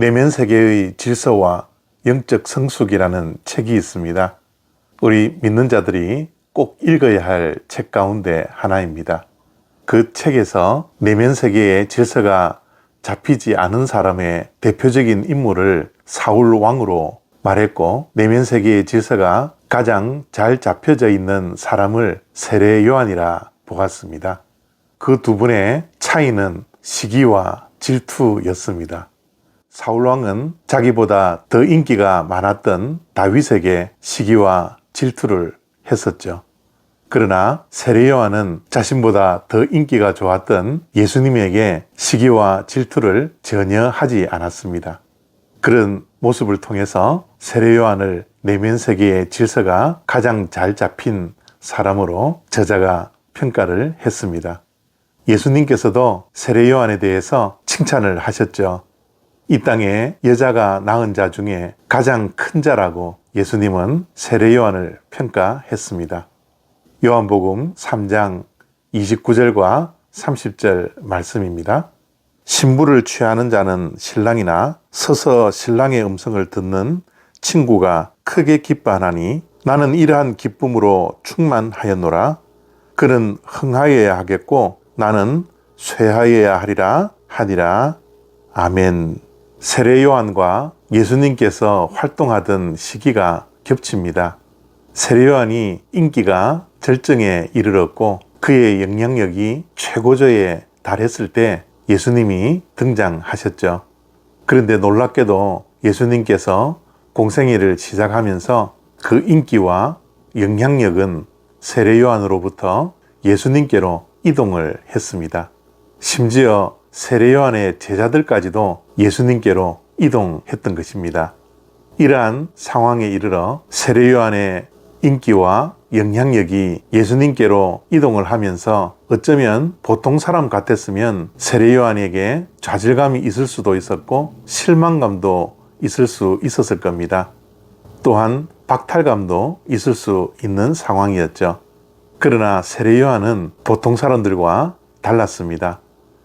내면 세계의 질서와 영적 성숙이라는 책이 있습니다. 우리 믿는 자들이 꼭 읽어야 할 책 가운데 하나입니다. 그 책에서 내면 세계의 질서가 잡히지 않은 사람의 대표적인 인물을 사울 왕으로 말했고, 내면 세계의 질서가 가장 잘 잡혀져 있는 사람을 세례 요한이라 보았습니다. 그 두 분의 차이는 시기와 질투였습니다. 사울 왕은 자기보다 더 인기가 많았던 다윗에게 시기와 질투를 했었죠. 그러나 세례 요한은 자신보다 더 인기가 좋았던 예수님에게 시기와 질투를 전혀 하지 않았습니다. 그런 모습을 통해서 세례 요한을 내면 세계의 질서가 가장 잘 잡힌 사람으로 저자가 평가를 했습니다. 예수님께서도 세례 요한에 대해서 칭찬을 하셨죠. 이 땅에 여자가 낳은 자 중에 가장 큰 자라고 예수님은 세례 요한을 평가했습니다. 요한복음 3장 29절과 30절 말씀입니다. 신부를 취하는 자는 신랑이나 서서 신랑의 음성을 듣는 친구가 크게 기뻐하나니 나는 이러한 기쁨으로 충만하였노라. 그는 흥하여야 하겠고 나는 쇠하여야 하리라 하니라. 아멘. 세례 요한과 예수님께서 활동하던 시기가 겹칩니다. 세례 요한이 인기가 절정에 이르렀고 그의 영향력이 최고조에 달했을 때 예수님이 등장하셨죠. 그런데 놀랍게도 예수님께서 공생애를 시작하면서 그 인기와 영향력은 세례 요한으로부터 예수님께로 이동을 했습니다. 심지어 세례 요한의 제자들까지도 예수님께로 이동했던 것입니다. 이러한 상황에 이르러 세례 요한의 인기와 영향력이 예수님께로 이동을 하면서 어쩌면 보통 사람 같았으면 세례 요한에게 좌절감이 있을 수도 있었고 실망감도 있을 수 있었을 겁니다. 또한 박탈감도 있을 수 있는 상황이었죠. 그러나 세례 요한은 보통 사람들과 달랐습니다.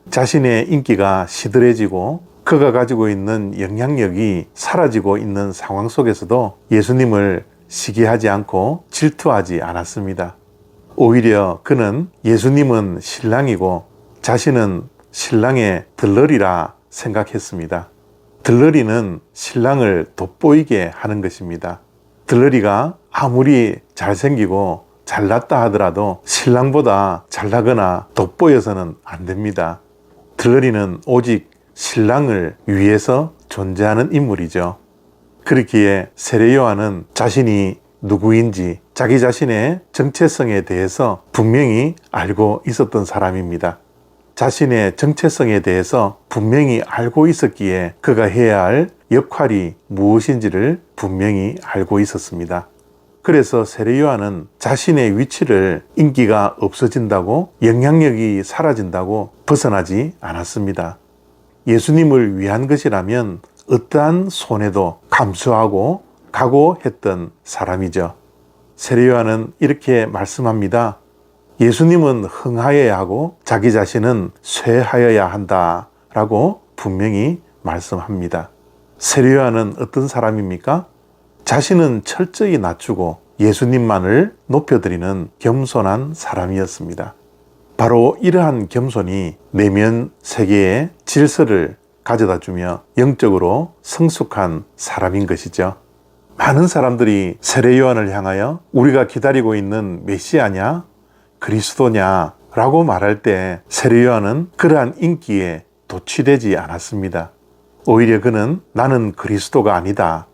자신의 인기가 시들해지고 그가 가지고 있는 영향력이 사라지고 있는 상황 속에서도 예수님을 시기하지 않고 질투하지 않았습니다. 오히려 그는 예수님은 신랑이고 자신은 신랑의 들러리라 생각했습니다. 들러리는 신랑을 돋보이게 하는 것입니다. 들러리가 아무리 잘생기고 잘났다 하더라도 신랑보다 잘나거나 돋보여서는 안 됩니다. 들러리는 오직 신랑을 위해서 존재하는 인물이죠. 그렇기에 세례 요한은 자신이 누구인지 자기 자신의 정체성에 대해서 분명히 알고 있었던 사람입니다. 자신의 정체성에 대해서 분명히 알고 있었기에 그가 해야 할 역할이 무엇인지를 분명히 알고 있었습니다. 그래서 세례 요한은 자신의 위치를 인기가 없어진다고 영향력이 사라진다고 벗어나지 않았습니다. 예수님을 위한 것이라면 어떠한 손해도 감수하고 각오했던 사람이죠. 세례 요한은 이렇게 말씀합니다. 예수님은 흥하여야 하고 자기 자신은 쇠하여야 한다 라고 분명히 말씀합니다. 세례 요한은 어떤 사람입니까? 자신은 철저히 낮추고 예수님만을 높여드리는 겸손한 사람이었습니다. 바로 이러한 겸손이 내면 세계의 질서를 가져다주며 영적으로 성숙한 사람인 것이죠. 많은 사람들이 세례 요한을 향하여 우리가 기다리고 있는 메시아냐? 그리스도냐? 라고 말할 때 세례 요한은 그러한 인기에 도취되지 않았습니다. 오히려 그는 나는 그리스도가 아니다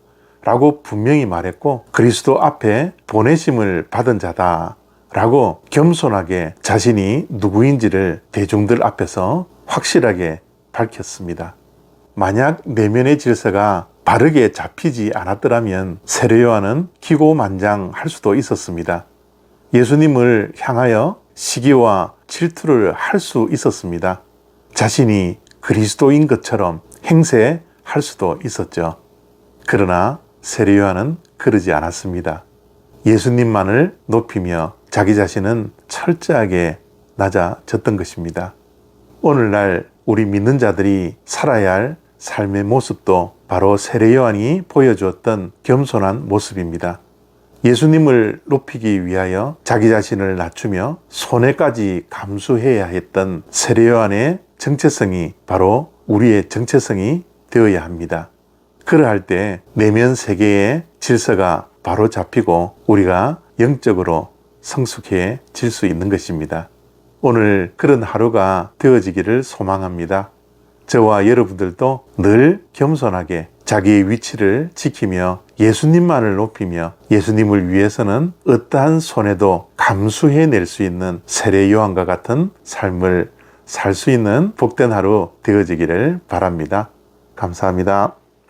라고 분명히 말했고 그리스도 앞에 보내심을 받은 자다 라고 겸손하게 자신이 누구인지를 대중들 앞에서 확실하게 밝혔습니다. 만약 내면의 질서가 바르게 잡히지 않았더라면 세례 요한은 기고만장할 수도 있었습니다. 예수님을 향하여 시기와 질투를 할 수 있었습니다. 자신이 그리스도인 것처럼 행세할 수도 있었죠. 그러나 세례 요한은 그러지 않았습니다. 예수님만을 높이며 자기 자신은 철저하게 낮아졌던 것입니다. 오늘날 우리 믿는 자들이 살아야 할 삶의 모습도 바로 세례 요한이 보여주었던 겸손한 모습입니다. 예수님을 높이기 위하여 자기 자신을 낮추며 손해까지 감수해야 했던 세례 요한의 정체성이 바로 우리의 정체성이 되어야 합니다. 그러할 때 내면 세계의 질서가 바로 잡히고 우리가 영적으로 성숙해질 수 있는 것입니다. 오늘 그런 하루가 되어지기를 소망합니다. 저와 여러분들도 늘 겸손하게 자기의 위치를 지키며 예수님만을 높이며 예수님을 위해서는 어떠한 손해도 감수해낼 수 있는 세례 요한과 같은 삶을 살 수 있는 복된 하루 되어지기를 바랍니다. 감사합니다.